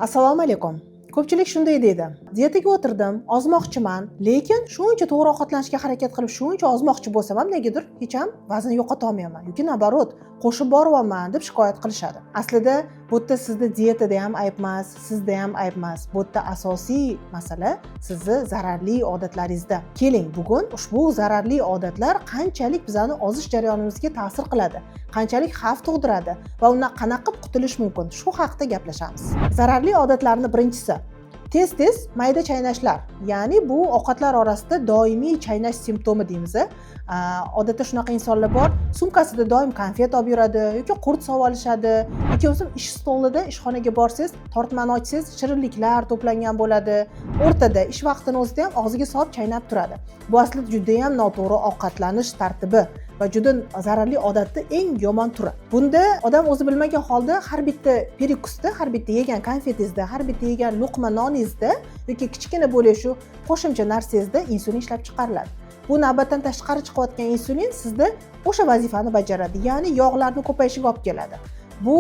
Assalomu alaykum. Ko'pchilik shunday deydi. Diyetaga o'tirdim, ozmoqchiman, lekin shuncha to'g'ri ovqatlanishga harakat qilib, shuncha ozmoqchi bo'lsam ham negadir hech ham vazn yo'qota olmayman yoki nabarot, qo'shib boryapman deb shikoyat qilishadi. Aslida bu yerda sizda dietada ham ayb emas, sizda ham ayb emas. Bu yerda asosiy masala sizni zararli odatlaringizda. Keling, bugun ushbu zararli odatlar qanchalik bizani ozish jarayonimizga ta'sir qiladi, qanchalik xavf tug'diradi va undan qanaqa qutulish mumkin, shu haqida gaplashamiz. Zararli odatlarning birinchisi tez mayda chaynashlar. Ya'ni bu ovqatlar orasida doimiy chaynash simptomi deymiz. Odatda shunaqa insonlar bor, sumkasida doim konfet olib yuradi yoki qurt sovib olishadi yoki o'zim ish stolida, ishxonaga borsangiz, tortmani ochsangiz, shirinliklar to'plangan bo'ladi. O'rtada ish vaqtini o'zida ham og'ziga solib chaynab turadi. Bu aslida juda ham noto'g'ri ovqatlanish tartibi va juda zararli odatni eng yomon turi. Bunda odam o'zi bilmagan holda har bitta perikusda, har bitta yegan konfetingizda, har bitta yegan luqma noningizda yoki kichkina bo'lgan shu qo'shimcha narsangizda insulin ishlab chiqariladi. Bu navbatdan tashqari chiqayotgan insulin sizda o'sha vazifani bajaradi, ya'ni yog'larni ko'payishiga olib keladi. Bu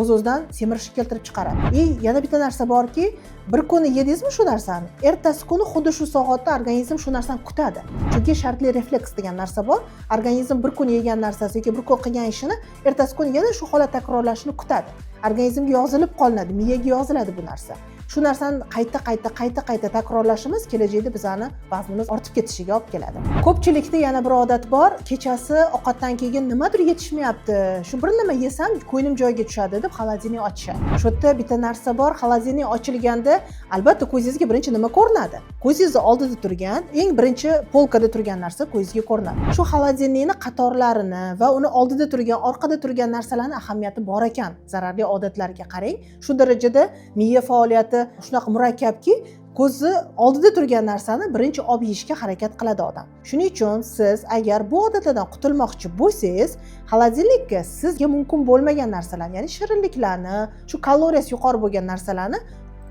o'z-o'zidan semirishni keltirib chiqaradi. Yana bitta narsa borki, bir kuni yedingizmi shu narsani, ertasi kuni xuddi shu soatda organizm shu narsani kutadi. Chunki shartli refleks degan narsa bor. Organizm bir kun yegan narsasi yoki bir kun qilgan ishini ertasi kuni yana shu holat takrorlashini kutadi. Organizmga yozilib qolinadi, miyaga yoziladi bu narsa. Shu narsani qayta takrorlashimiz kelajakda bizani vaznimiz ortib ketishiga olib keladi. Ko'pchilikda yana bir odat bor, kechasi ovqatdan keyin nimadir yetishmayapti, shu bir nima yesam ko'nglim joyiga tushadi deb xolodilnik ochishadi. Shu yerda bitta narsa bor, xolodilnik ochilganda albatta ko'zingizga birinchi nima ko'rinadi? Ko'zingizni oldida turgan, eng birinchi polkada turgan narsa ko'zingizga ko'rinadi. Shu xolodilnikni qatorlarini va uni oldida turgan, orqada turgan narsalarning ahamiyati bor ekan. Zararli odatlarga qarang, shu darajada miya faoliyati shunaqa murakkabki, ko'zi oldida turgan narsani birinchi olib yeyishga harakat qiladi odam. Shuning uchun siz agar bu odatlardan qutulmoqchi bo'lsangiz, xolodilnikka sizga mumkin bo'lmagan narsalar, ya'ni shirinliklarni, shu kaloriyasi yuqori bo'lgan narsalarni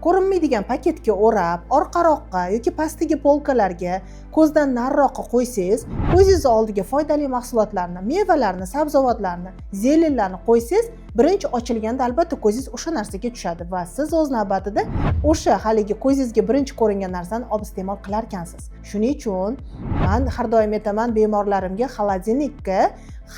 ko'rinmaydigan paketga o'rab, orqaroqqa yoki pastdagi polkalarga ko'zdan nariroqqa qo'ysangiz, ko'zingiz oldiga foydali mahsulotlarni, mevalarni, sabzavotlarni, zelenlarni qo'ysangiz, birinchi ochilganda albatta ko'zingiz o'sha narsaga tushadi va siz o'z navbatida o'sha haligi ko'zingizga birinchi ko'ringan narsani olib iste'mol qilar ekansiz. Shuning uchun men har doim aytaman bemorlarimga, xolodilnikka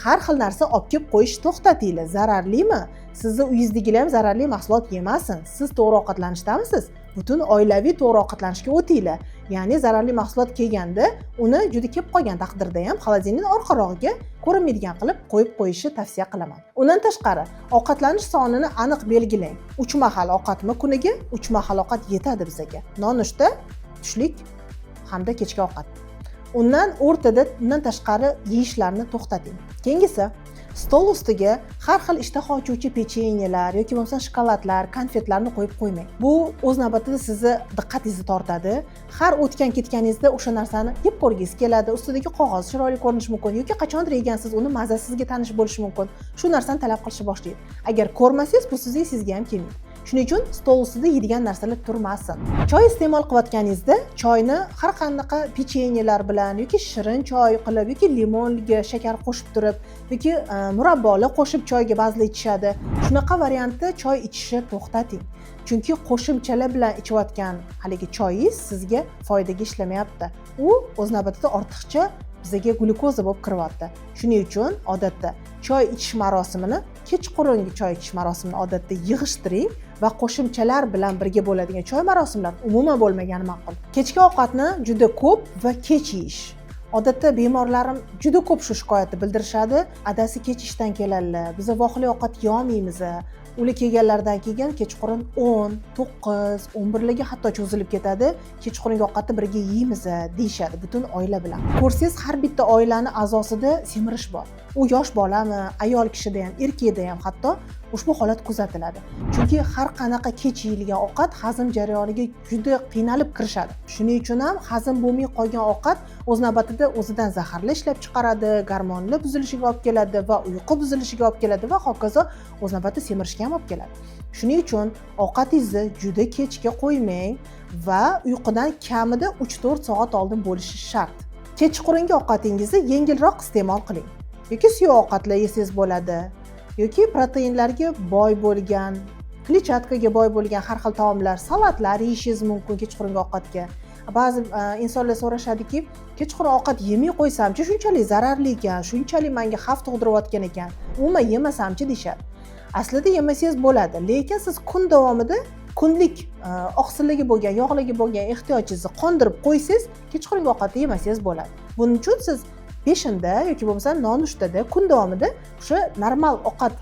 har xil narsa olib kelib qo'yishni to'xtatinglar. Zararlimi? Sizni uyingizdagilar ham zararli mahsulot yemasin. Siz to'g'ri ovqatlanishdamisiz? Butun oilaviy to'g'ri ovqatlanishga o'tinglar. Ya'ni zararli mahsulot kelganda uni juda kelib qolgan taqdirda ham xolodilnikning orqarog'iga ko'rinmaydigan qilib qo'yib qo'yishni tavsiya qilaman. Undan tashqari, ovqatlanish sonini aniq belgilang. 3 mahal ovqatmi kuniga? 3 mahal ovqat yetadi bizga. Nonushta, tushlik hamda kechki ovqat. Undan tashqari yeyishlarni to'xtating. Keyingisi, stol ustiga har xil ishtaha ochuvchi pechenyelar yoki bo'lmasa shokoladlar, konfetlarni qo'yib qo'ymang. Bu o'z navbatida sizni diqqatingizni tortadi. Har o'tgan ketganingizda o'sha narsani yeb ko'rgingiz keladi. Ustidagi qog'oz chiroyli ko'rinishi mumkin yoki qachondir yegansiz uni mazasi sizga tanish bo'lishi mumkin. Shu narsani talab qilishni boshlaydi. Agar ko'rmasangiz, bu sizga ham kelmaydi. Shuning uchun stol ustida yeydigan narsalar turmasin. Choy iste'mol qilayotganingizda choyni har qanaqa pechenyelar bilan yoki shirin choy qilib yoki limonga shakar qo'shib turib yoki murabboli qo'shib choyga ba'zilar ichishadi. Shunaqa variantda choy ichishni to'xtating. Chunki qo'shimchalar bilan ichayotgan haligi choyingiz sizga foydaga ishlamayapti. U o'z navbatida ortiqcha bizga glyukoza bo'lib kiryapti. Shuning uchun odatda choy ichish marosimini, kechqurungi choy ichish marosimini odatda yig'ishtiring va qo'shimchalar bilan birga bo'ladigan choy marosimlar umuman bo'lmagani ma'qul. Kechki ovqatni juda ko'p va kech yeyish. Odatda bemorlarim juda ko'p shu shikoyatni bildirishadi. Adasi kech ishdan keladilar. Biz voqli ovqat yemaymiz. Ular kelganlardan keyin kechqurun 10, 9, 11 larga hatto cho'zilib ketadi. Kechqurungi ovqatni birga yeymiz deyshadi butun oila bilan. Ko'rsangiz har bitta oilaning a'zosida semirish bor. U yosh bolami, ayol kishida ham, erkakda ham hatto ushbu holat kuzatiladi. Chunki har qanaqa kech yeyilgan ovqat hazm jarayoniga juda qiynalib kirishadi. Shuning uchun ham hazm bo'lmay qolgan ovqat o'z navbatida o'zidan zaharli ishlab chiqaradi, gormonlar buzilishiga olib keladi va uyqu buzilishiga olib keladi va hokazo o'z navbatida semirishga ham olib keladi. Shuning uchun ovqatingizni juda kechga qo'ymang va uyqudan kamida 3-4 soat oldin bo'lishi shart. Kechqurungi ovqatingizni yengilroq iste'mol qiling. Yoki suyak ovqatlar yesangiz bo'ladi. Yoki proteinlarga boy bo'lgan kletchatkaga boy bo'lgan har xil taomlar, salatlar yeyishingiz mumkin kechqurungi ovqatga. Ba'zi insonlar so'rashadiki, kechqurun ovqat yemay qo'ysamchi, shunchalik zararli ekan, shunchalik menga xavf tug'dirayotgan ekan, umuman yemasamchi deyshadi. Aslida yemasangiz bo'ladi, lekin siz kun davomida kunlik oqsilligi bo'lgan, yog'ligi bo'lgan ehtiyojingizni qondirib qo'ysangiz, kechqurungi ovqatni yemasangiz bo'ladi. Buning uchun siz peshinda yoki bo'lmasa nonushtada kun davomida o'sha normal ovqat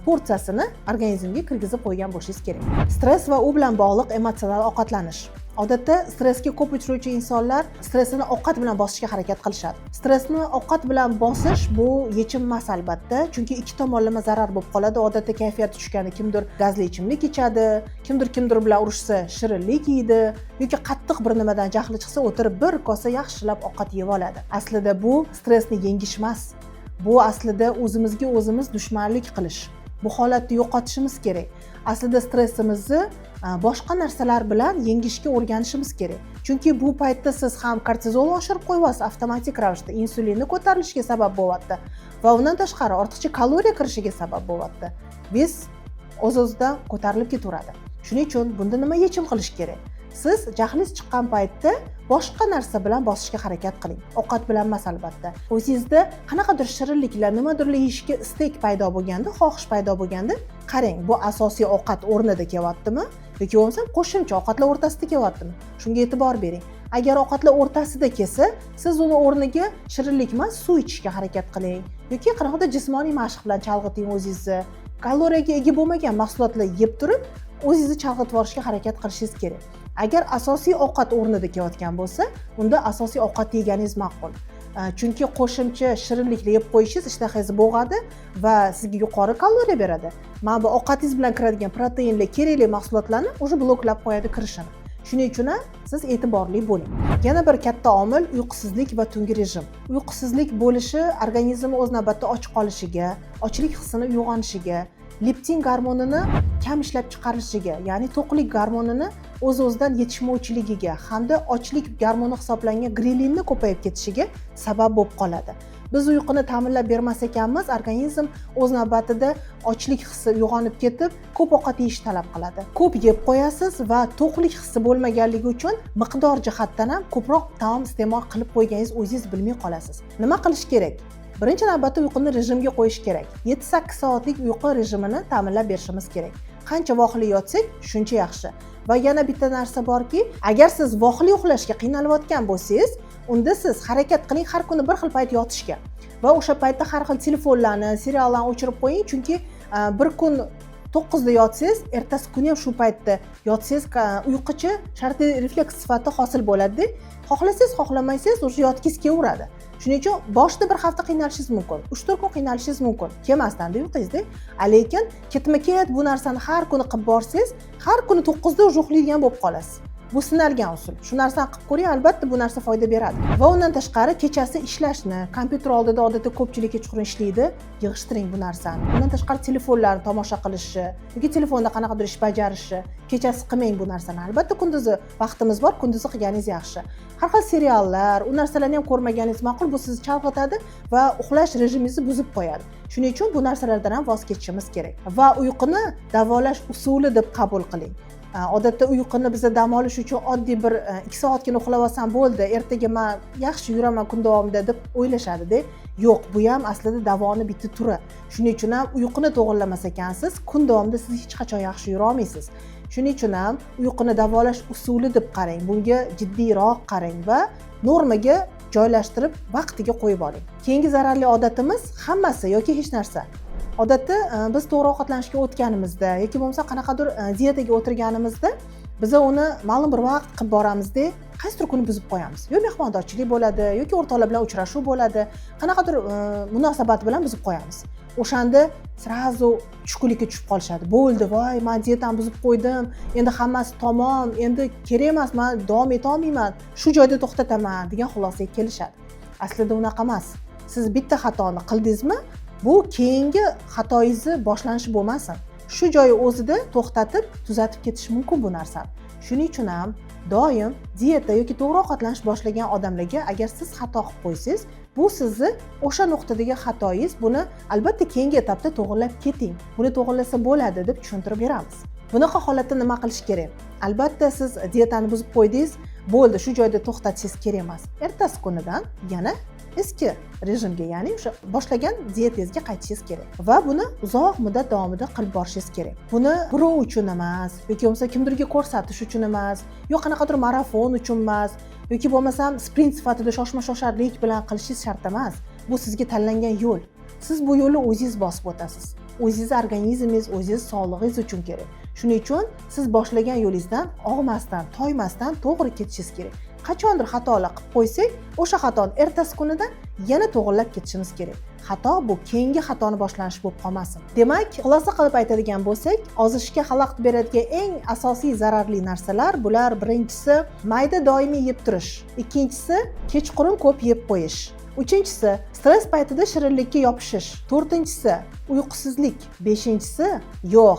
porsiyasini organizmga kirgizib qo'ygan bo'lishingiz kerak. Stress va u bilan bog'liq emotsional ovqatlanish. Odatda stressga ko'p uchrovchi insonlar stressini ovqat bilan bosishga harakat qilishadi. Stressni ovqat bilan bosish bu yechim emas albatta, chunki ikki tomonlama zarar bo'lib qoladi. Odatda kayfiyati tushganda kimdir gazli ichimlik ichadi, kimdir bilan urushsa shirinlik yeydi yoki qattiq bir nimadan jahli chiqsa o'tirib bir kosa yaxshilab ovqat yeb oladi. Aslida bu stressni yengish emas. Bu aslida o'zimizga o'zimiz dushmanlik qilish. Bu holatni yo'qotishimiz kerak. Aslida stressimizni boshqa narsalar bilan yengishga o'rganishimiz kerak. Chunki bu paytda siz ham kortizol oshirib qo'yasiz, avtomatik ravishda insulinni ko'tarilishiga sabab bo'lyapti va undan tashqari ortiqcha kaloriya kirishiga sabab bo'lyapti. Biz o'z-o'zidan ko'tarilib ketaveradi. Shuning uchun bunda nima yechim qilish kerak? Siz jahlingiz chiqqan paytda boshqa narsa bilan bosishga harakat qiling. Ovqat bilan emas albatta. O'zingizda qanaqadir shirinliklar, nimadirlar yeyishga istak paydo bo'lganda, xohish paydo bo'lganda, qarang, bu asosiy ovqat o'rnida kelyaptimi yoki bo'lmasa qo'shimcha ovqatlar o'rtasida kelyaptimi? Shunga e'tibor bering. Agar ovqatlar o'rtasida kelsa, siz uni o'rniga shirinlik emas, suv ichishga harakat qiling yoki qanaqadir jismoniy mashq bilan chalg'iting o'zingizni. Kaloriyaga ega bo'lmagan mahsulotlar yeb turib, o'zingizni chalg'itib yuborishga harakat qilishingiz kerak. Agar asosiy ovqat o'rnida kelayotgan bo'lsa, unda asosiy ovqat yeganingiz ma'qul. Chunki qo'shimcha shirinliklar yeb qo'yishingiz ishtahangizni bo'g'adi va sizga yuqori kaloriya beradi. Mana bu ovqatingiz bilan kiradigan proteinlar, kerakli mahsulotlarni o'sha bloklab qo'yadi kirishini. Shuning uchun ham siz e'tiborli bo'ling. Yana bir katta omil uyqusizlik va tungi rejim. Uyqusizlik bo'lishi organizm o'z navbatida och qolishiga, ochlik hissini uyg'onishiga, leptin gormonini kam ishlab chiqarishiga, ya'ni to'qlik gormonini o'z-o'zidan yetishmovchiligiga hamda ochlik gormoni hisoblangan grelинni ko'payib ketishiga sabab bo'lib qoladi. Biz uyquni ta'minlab bermas ekanmiz, organizm o'z navbatida ochlik hissi uyg'onib ketib, ko'p ovqat yeyishni talab qiladi. Ko'p yeb qo'yasiz va to'qlik hissi bo'lmaganligi uchun miqdor jihatdan ham ko'proq taom iste'mol qilib qo'yganingiz o'zingiz bilmay qolasiz. Nima qilish kerak? Birinchi navbatda uyquni rejimga qo'yish kerak. 7-8 soatlik uyqu rejimini ta'minlab berishimiz kerak. Qancha voqli yotsak, shuncha yaxshi. Va yana bitta narsa borki, agar siz voqli uxlashga qiynalayotgan bo'lsangiz, unda siz harakat qiling har kuni bir xil payt yotishga. Va o'sha paytda har xil telefonlarni, seriallarni o'chirib qo'ying, chunki bir kun 9 da yotsangiz, ertasi kuni ham shu paytda yotsangiz, uyquchi shartiy refleks sifatida hosil bo'ladi. Xohlasangiz, xohlamaysangiz o'sha yotgingiz kelaveradi. Shuning uchun boshida bir hafta qiynalishingiz mumkin, 3-4 kun qiynalishingiz mumkin. Kelmasdan-da uyqingizda. Lekin ketma-ket bu narsani har kuni qilib borsangiz, har kuni 9 da uxlaydigan bo'lib qolasiz. Bu sinalgan usul. Shu narsani qilib ko'ring, albatta bu narsa foyda beradi. Va undan tashqari kechasi ishlashni, kompyuter oldida odatda ko'pchilik kechqurun ishlaydi, yig'ishtiring bu narsani. Undan tashqari telefonlarni tomosha qilishi yoki telefonda qanaqadir ish bajarishi, kechasi qilmang bu narsani. Albatta kunduzi vaqtimiz bor, kunduzi qilganingiz yaxshi. Har xil seriallar, u narsalarni ham ko'rmaganingiz ma'qul, bu sizni chalg'itadi va uxlash rejimingizni buzib qo'yadi. Shuning uchun bu narsalardan ham voz kechishimiz kerak. Va uyquni davolash usuli deb qabul qiling. Odatda uyquni biza dam olish uchun oddiy bir 2 soatgina uxlab olsam bo'ldi, ertaga men yaxshi yuraman kun davomida deb o'ylashadi-da. Yo'q, bu ham aslida davoni bitta turi. Shuning uchun ham uyquni to'g'rilamas ekansiz, kun davomida siz hech qachon yaxshi yura olmaysiz. Shuning uchun ham uyquni davolash usuli deb qarang, bunga jiddiyroq qarang va normaga joylashtirib vaqtiga qo'yib oling. Keyingi zararli odatimiz hammasi yoki hech narsa. Odatda biz to'g'ri ovqatlanishga o'tganimizda yoki bo'lmasa qanaqadir diyetaga o'tirganimizda biz uni ma'lum bir vaqt qilib boramizda, qaysidir kuni buzib qo'yamiz. Yo mehmondorchilik bo'ladi, yoki o'rtoqlar bilan uchrashuv bo'ladi, qanaqadir munosabat bilan buzib qo'yamiz. O'shanda srazu tushkunlikka tushib qolishadi. Bo'ldi, voy, men diyetani buzib qo'ydim, endi hammasi tamom, endi kerak emas, men davom eta olmayman, shu joyda to'xtataman degan xulosaga kelishadi. Aslida unaqa emas. Siz bitta xatoni qildingizmi, bu keyingi xatoyingizni boshlanishi bo'lmasin. Shu joyi o'zida to'xtatib, tuzatib ketish mumkin bu narsani. Shuning uchun ham doim diyeta yoki to'g'ri ovqatlanish boshlagan odamlarga agar siz xato qilib qo'ysangiz, bu sizni o'sha nuqtadagi xatoyingiz, buni albatta keyingi etapda to'g'rilab keting. Buni to'g'rilasa bo'ladi deb tushuntirib beramiz. Bunaqa holatda nima qilish kerak? Albatta siz dietani buzib qo'ydingiz, bo'ldi, shu joyda to'xtatishingiz kerak emas. Ertasi kunidan yana eski rejimga, ya'ni o'sha boshlagan dietingizga qaytishingiz kerak va buni uzoq muddat davomida qilib borishingiz kerak. Buni birov uchun emas, yoki bo'lmasa kimdirga ko'rsatish uchun emas, yoki qanaqadir marafon uchun emas, yoki bo'lmasam sprint sifatida shoshma-shosharlik bilan qilishingiz shart emas. Bu sizga tanlangan yo'l. Siz bu yo'lni o'zingiz bosib o'tasiz. O'zingiz organizmingiz, o'zingiz sog'lig'ingiz uchun kerak. Shuning uchun siz boshlagan yo'lingizdan og'masdan, toymasdan to'g'ri ketishingiz kerak. Qachondir xatolar qilib qo'ysak, o'sha xatoni ertasi kunida yana to'g'rilab ketishimiz kerak. Xato bu keyingi xatoni boshlanish bo'lib qolmasin. Demak, xulosa qilib aytadigan bo'lsak, ozishga xalaqit beradigan eng asosiy zararli narsalar bular: birinchisi mayda doimiy yeb turish, ikkinchisi kechqurun ko'p yeb qo'yish, uchinchisi stress paytida shirinlikka yopishish, to'rtinchisi uyqusizlik, beshinchisi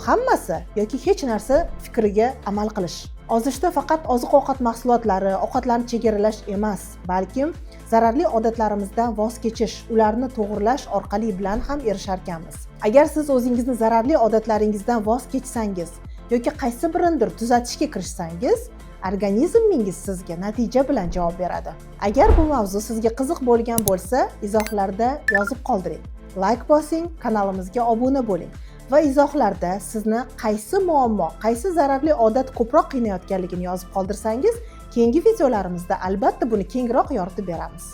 hammasi yoki hech narsa fikriga amal qilish. Ozishda faqat oziq-ovqat mahsulotlari, ovqatlarni chegaralash emas, balkim zararli odatlarimizdan voz kechish, ularni to'g'rilash orqali bilan ham erishar ekanmiz. Agar siz o'zingizni zararli odatlaringizdan voz kechsangiz yoki qaysi birindir tuzatishga kirishsangiz, organizmingiz sizga natija bilan javob beradi. Agar bu mavzu sizga qiziq bo'lgan bo'lsa, izohlarda yozib qoldiring. Like bosing, kanalimizga obuna bo'ling va izohlarda sizni qaysi muammo, qaysi zararli odat ko'proq qiynayotganligini yozib qoldirsangiz, keyingi videolarimizda albatta buni kengroq yoritib beramiz.